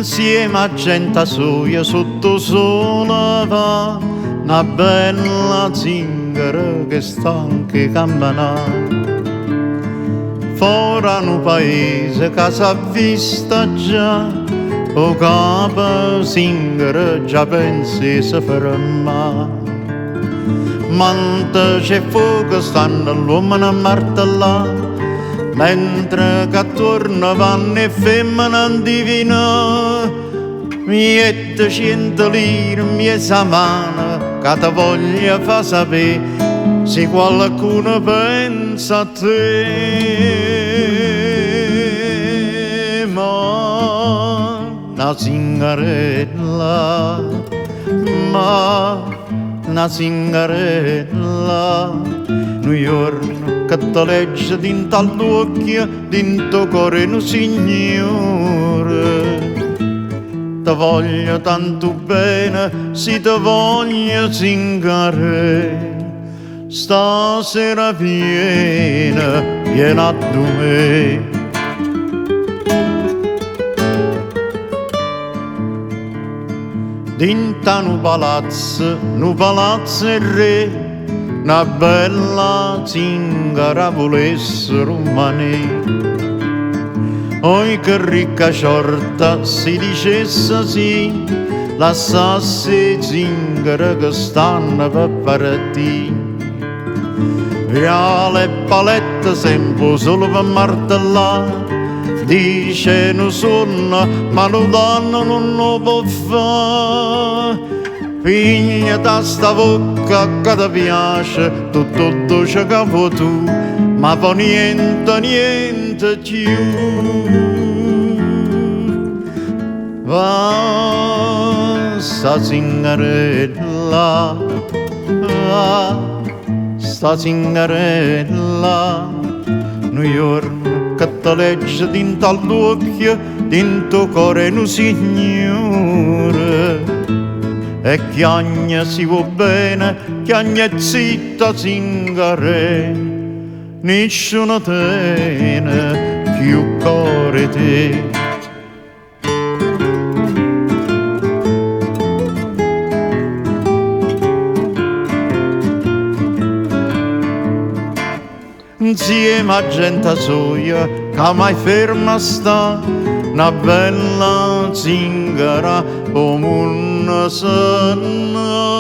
insieme a gente soia sotto sole va una bella zingara che sta anche campanare. Fora no paese che s'ha vista già, o capo zingara già pensi si ferma. Mante c'è fuoco stanno l'uomo a martellare, mentre che attorno vanno e femmine divina. Miette 100 lire mi sa mano che ti voglia fa sapere se qualcuno pensa a te. Ma una zingarella, ma una zingarella, New York che ti legge dinto all'occhio, dinto cuore un signore. Ti voglio tanto bene, si ti voglio zingare, stasera viene, viene a me. Dinta nu palazzo e re, una bella zingara volesse rimanere. Oi che ricca sciorta si dicesse sì, lasciasse zingara che stanno per partire. Via le palette sempre solo per martellare, dice non suona ma non danno non lo può fare. Figlia da sta bocca che ti piace, tutto dolce che vuoi tu, ma poi niente più. Va sta zingarella, va sta zingarella, New York che ti legge dinto all'occhio, dinto cuore un signore. E chiagna si vuol bene, chiagna zitta zingare, nessuno tiene più cuore te. Insieme a gente soia che mai ferma sta, una bella zingara come un sogno.